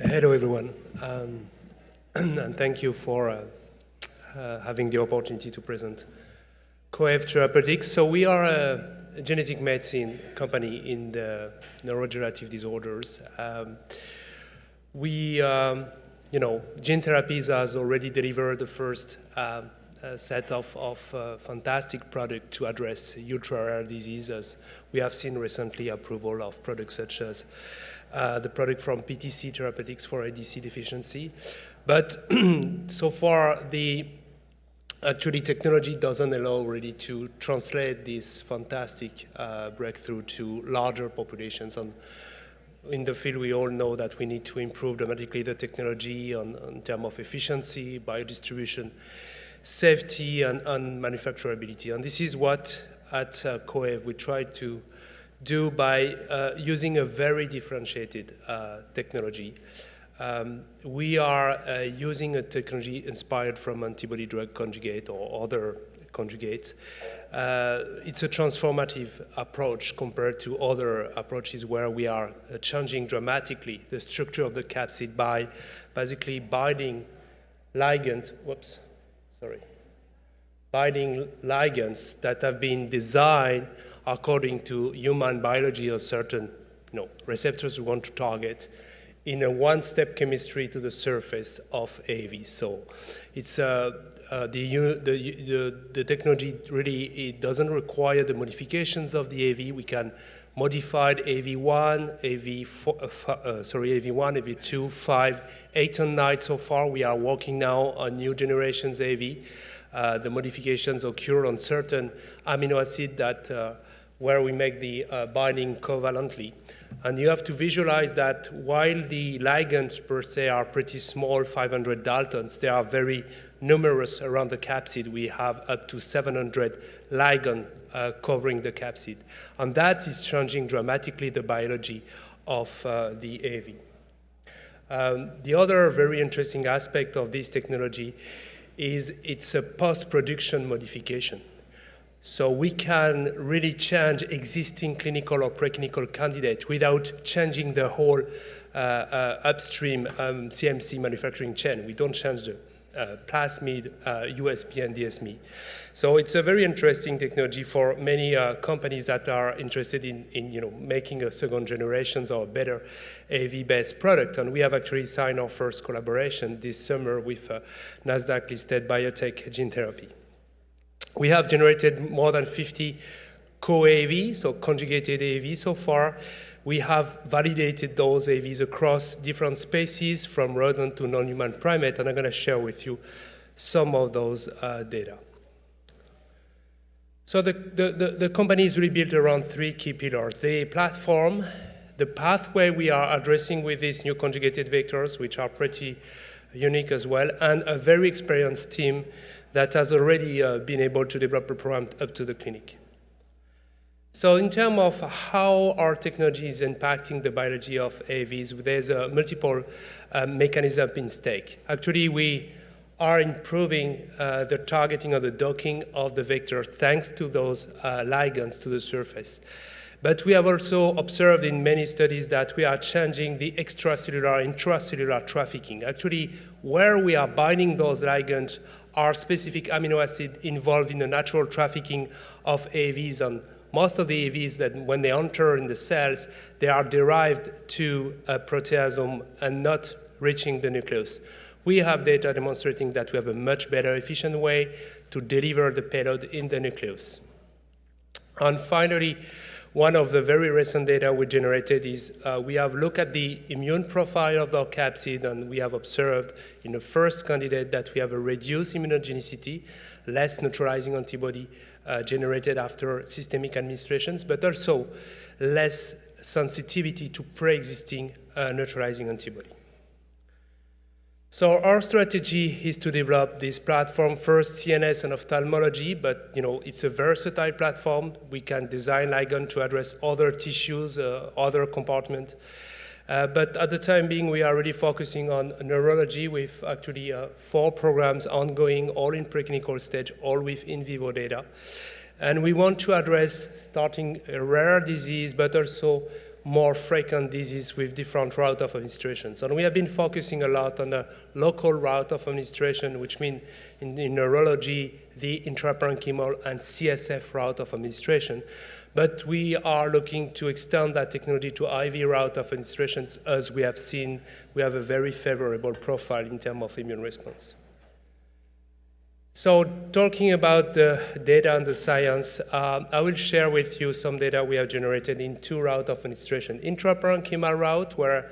Hello, everyone, and thank you for having the opportunity to present Coave Therapeutics. So we are a genetic medicine company in the neurodegenerative disorders. Gene therapies has already delivered the first set of fantastic products to address ultra-rare diseases. We have seen recently approval of products such as the product from PTC Therapeutics for ADC deficiency. But so far, the technology doesn't allow really to translate this fantastic breakthrough to larger populations. And in the field, we all know that we need to improve dramatically the technology in terms of efficiency, biodistribution, safety, and manufacturability. And this is what at Coave we try to do by using a very differentiated technology. We are using a technology inspired from antibody-drug conjugate or other conjugates. It's a transformative approach compared to other approaches where we are changing dramatically the structure of the capsid by basically binding ligands that have been designed according to human biology or certain receptors we want to target in a one-step chemistry to the surface of AAV. So it's the technology really, it doesn't require the modifications of the AAV. We can modify AAV1, AAV2, 5, 8, and 9 so far. We are working now on new generations AAV. The modifications occur on certain amino acid that where we make the binding covalently. And you have to visualize that while the ligands per se are pretty small, 500 Daltons, they are very numerous around the capsid. We have up to 700 ligands covering the capsid. And that is changing dramatically the biology of the AAV. The other very interesting aspect of this technology is it's a post-production modification. So we can really change existing clinical or preclinical candidates without changing the whole upstream CMC manufacturing chain. We don't change the plasmid, USP, and DSME. So it's a very interesting technology for many companies that are interested in making a second generations or better AAV-based product. And we have actually signed our first collaboration this summer with NASDAQ-listed biotech gene therapy. We have generated more than 50 co-AAV, so conjugated AAV so far. We have validated those AAVs across different species, from rodent to non-human primate, and I'm going to share with you some of those data. So the company is really built around three key pillars: the platform, the pathway we are addressing with these new conjugated vectors, which are pretty unique as well, and a very experienced team that has already been able to develop a program up to the clinic. So in terms of how our technology is impacting the biology of AAVs, there's multiple mechanisms in stake. Actually, we are improving the targeting of the docking of the vector thanks to those ligands to the surface. But we have also observed in many studies that we are changing the extracellular, intracellular trafficking. Actually, where we are binding those ligands are specific amino acids involved in the natural trafficking of AAVs. And most of the AAVs, that when they enter in the cells, they are derived to a proteasome and not reaching the nucleus. We have data demonstrating that we have a much better, efficient way to deliver the payload in the nucleus. And finally, one of the very recent data we generated is we have looked at the immune profile of the capsid, and we have observed in the first candidate that we have a reduced immunogenicity, less neutralizing antibody generated after systemic administrations, but also less sensitivity to pre-existing neutralizing antibody. So our strategy is to develop this platform, first CNS and ophthalmology, but it's a versatile platform. We can design ligand to address other tissues, other compartments. But at the time being, we are really focusing on neurology with actually 4 programs ongoing, all in preclinical stage, all with in vivo data. And we want to address starting a rare disease, but also more frequent disease with different route of administrations. And we have been focusing a lot on the local route of administration, which means in neurology, the intraparenchymal and CSF route of administration. But we are looking to extend that technology to IV route of administrations. As we have seen, we have a very favorable profile in terms of immune response. So talking about the data and the science, I will share with you some data we have generated in two routes of administration. Intraparenchymal route, where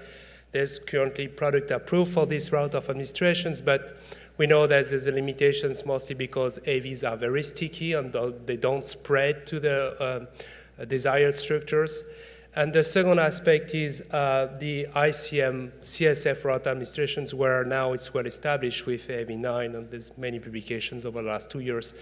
there's currently product approved for this route of administrations, but we know that there's limitations mostly because AVs are very sticky and they don't spread to the desired structures. And the second aspect is the ICM CSF route administrations, where now it's well established with AV9, and there's many publications over the last 2 years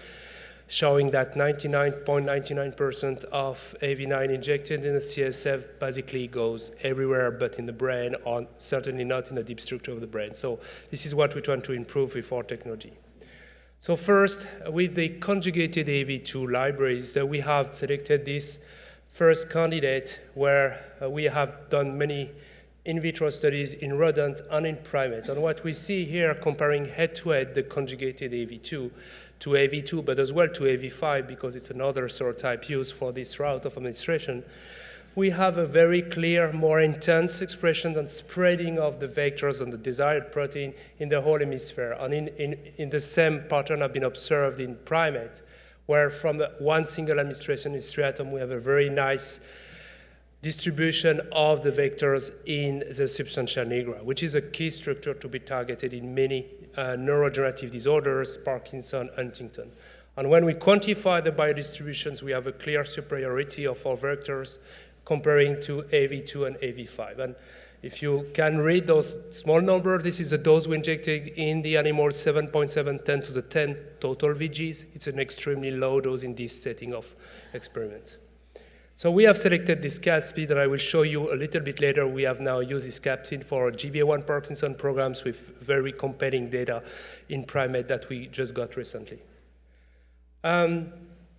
showing that 99.99% of AV9 injected in the CSF basically goes everywhere but in the brain, or certainly not in the deep structure of the brain. So this is what we're trying to improve with our technology. So first, with the conjugated AV2 libraries, we have selected this first candidate where we have done many in vitro studies in rodent and in primate. And what we see here, comparing head-to-head the conjugated AV2 to AV2, but as well to AV5, because it's another serotype used for this route of administration, we have a very clear, more intense expression and spreading of the vectors and the desired protein in the whole hemisphere. And in the same pattern have been observed in primate, where from one single administration in striatum, we have a very nice distribution of the vectors in the substantia nigra, which is a key structure to be targeted in many neurodegenerative disorders, Parkinson, Huntington. And when we quantify the biodistributions, we have a clear superiority of our vectors comparing to AV2 and AV5. And if you can read those small numbers, this is the dose we injected in the animal, 7.7, 10 to the 10 total VGs. It's an extremely low dose in this setting of experiment. So we have selected this capsid, and I will show you a little bit later. We have now used this capsid for GBA1 Parkinson programs with very compelling data in primate that we just got recently.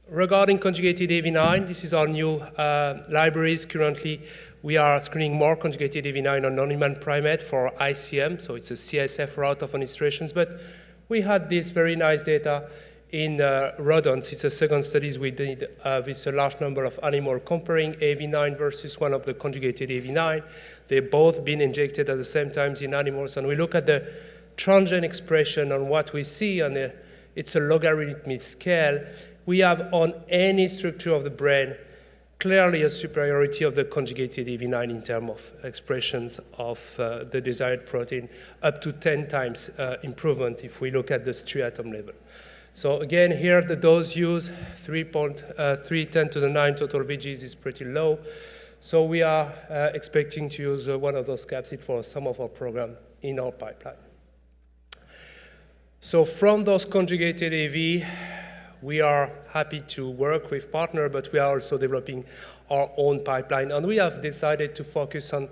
Regarding conjugated AV9, this is our new libraries. Currently, we are screening more conjugated AV9 on non-human primate for ICM, so it's a CSF route of administrations, but we had this very nice data in rodents. It's a second studies we did with a large number of animals comparing AV9 versus one of the conjugated AV9. They've both been injected at the same time in animals, and we look at the transgene expression on what we see, and it's a logarithmic scale. We have on any structure of the brain clearly a superiority of the conjugated AV9 in terms of expressions of the desired protein, up to 10 times improvement if we look at the striatum level. So again, here the dose used, 3.3, 10 to the 9 total VGs is pretty low. So we are expecting to use one of those capsids for some of our program in our pipeline. So from those conjugated AV, we are happy to work with partners, but we are also developing our own pipeline. And we have decided to focus on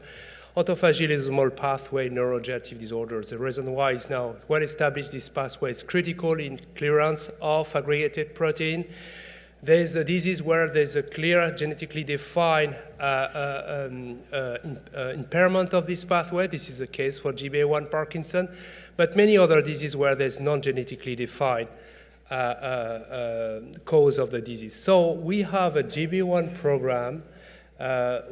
autophagy lysosomal pathway neurodegenerative disorders. The reason why is now well established this pathway is critical in clearance of aggregated protein. There's a disease where there's a clear genetically defined impairment of this pathway. This is the case for GBA1 Parkinson, but many other diseases where there's non-genetically defined cause of the disease. So we have a GB1 program,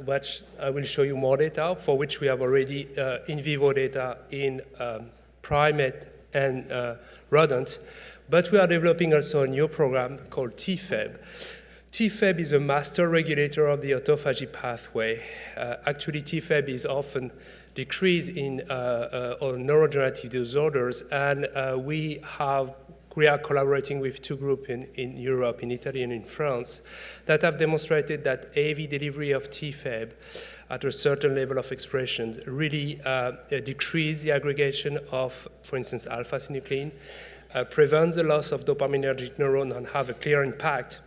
which I will show you more data, for which we have already in vivo data in primate and rodents. But we are developing also a new program called TFEB. TFEB is a master regulator of the autophagy pathway. Actually, TFEB is often decreased in neurodegenerative disorders, and we are collaborating with two groups in Europe, in Italy and in France, that have demonstrated that AV delivery of TFEB at a certain level of expression really decrease the aggregation of, for instance, alpha-synuclein, prevents the loss of dopaminergic neuron, and have a clear impact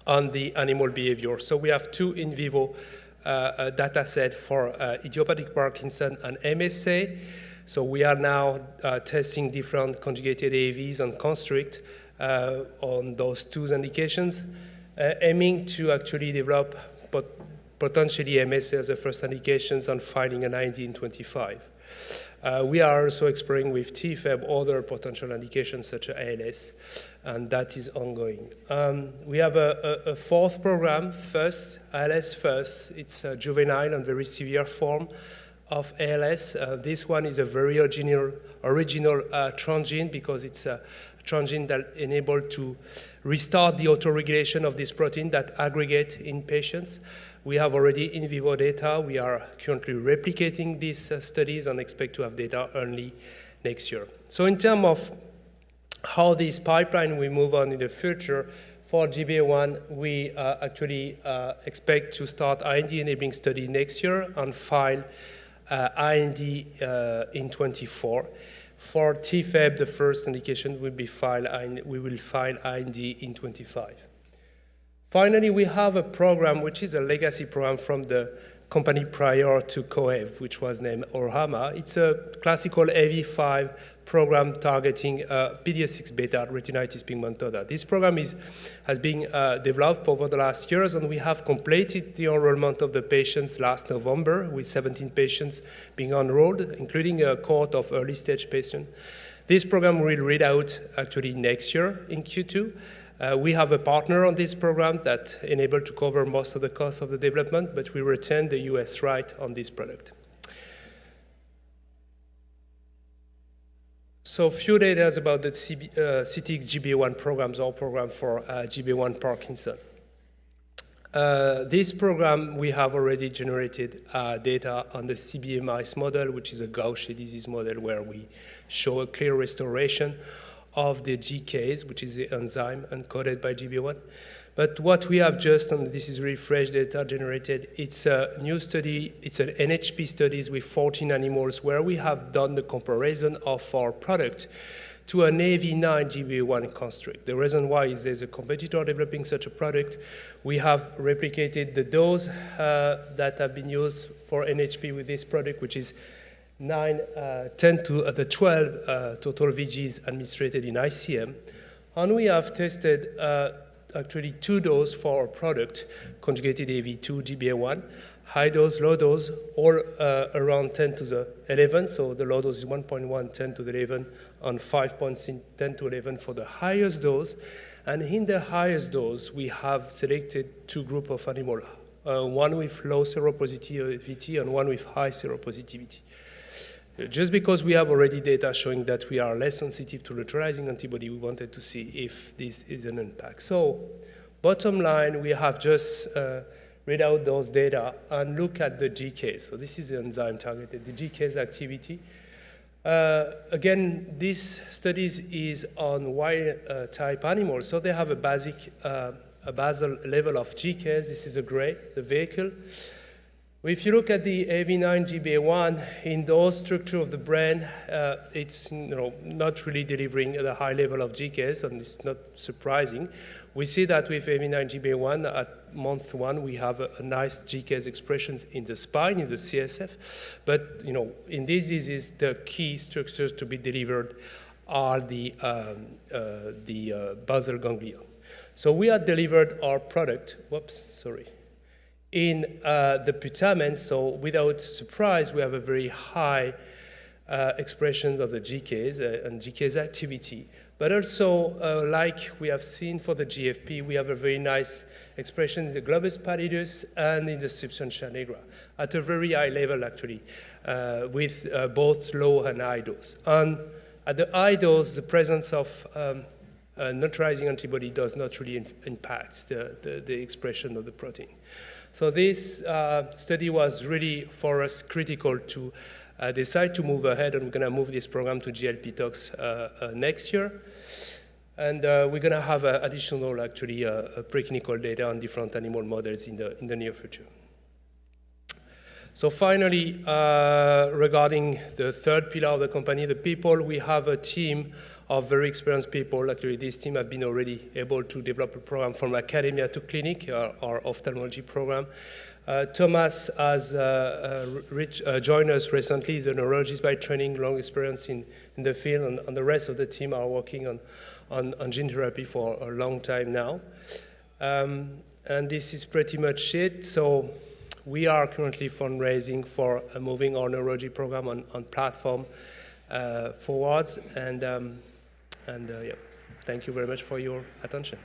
on the animal behavior. So we have two in vivo data set for idiopathic Parkinson and MSA. So we are now testing different conjugated AVs and construct on those two indications, aiming to actually develop potentially MSA as the first indications and filing an IND in 25. We are also exploring with TFAB other potential indications such as ALS, and that is ongoing. We have a fourth program, ALS FUS. It's a juvenile and very severe form of ALS. This one is a very original transgene because it's a transgene that enables to restart the autoregulation of this protein that aggregate in patients. We have already in vivo data. We are currently replicating these studies and expect to have data early next year. So in terms of how this pipeline will move on in the future, for GBA1, we actually expect to start IND-enabling study next year and file IND in 24. For TFAB, the first indication will be we will file IND in 25. Finally, we have a program which is a legacy program from the company prior to Coave, which was named Orhama. It's a classical AV5 program targeting PD-6 beta retinitis pigmentosa. This program has been developed over the last years, and we have completed the enrollment of the patients last November with 17 patients being enrolled, including a cohort of early-stage patients. This program will read out actually next year in Q2. We have a partner on this program that enabled to cover most of the cost of the development, but we retain the US right on this product. So a few data about the CTX GBA1 programs, our program for GBA1 Parkinson. This program, we have already generated data on the CBA mice model, which is a Gaucher disease model where we show a clear restoration of the GCase, which is the enzyme encoded by GBA1. But what we have just, and this is really fresh data generated, it's a new study, it's an NHP studies with 14 animals where we have done the comparison of our product to an AV9 GBA1 construct. The reason why is there's a competitor developing such a product. We have replicated the dose that have been used for NHP with this product, which is 10 to the 12 total VGs administered in ICM. And we have tested actually 2 doses for our product, conjugated AV2 GBA1, high dose, low dose, all around 10 to the 11. So the low dose is 1.1, 10 to the 11, and 5.6, 10 to 11 for the highest dose. And in the highest dose, we have selected 2 groups of animals, one with low seropositivity and one with high seropositivity. Just because we have already data showing that we are less sensitive to neutralizing antibody, we wanted to see if this is an impact. So bottom line, we have just read out those data and look at the GCase. So this is the enzyme targeted, the GCase activity. Again, this studies is on wild-type animals, so they have a basal level of GCase. This is a gray, the vehicle. If you look at the AV9 GBA1, in those structure of the brain, it's not really delivering the high level of GCase, and it's not surprising. We see that with AV9 GBA1 at month 1, we have a nice GCase expressions in the spine, in the CSF. But in this disease, the key structures to be delivered are the basal ganglia. So we have delivered our product. In the putamen, so without surprise, we have a very high expression of the GCase and GCase activity. But also, like we have seen for the GFP, we have a very nice expression in the globus pallidus and in the substantia nigra at a very high level, actually, with both low and high dose. And at the high dose, the presence of neutralizing antibody does not really impact the expression of the protein. So this study was really, for us, critical to decide to move ahead, and we're going to move this program to GLP tox next year. And we're going to have additional, actually, preclinical data on different animal models in the near future. So finally, regarding the third pillar of the company, the people, we have a team of very experienced people. Actually, this team have been already able to develop a program from academia to clinic, our ophthalmology program. Thomas has joined us recently. He's a neurologist by training, long experience in the field, and the rest of the team are working on gene therapy for a long time now. And this is pretty much it. So We are currently fundraising for moving our neurology program on platform forwards, and yeah, thank you very much for your attention.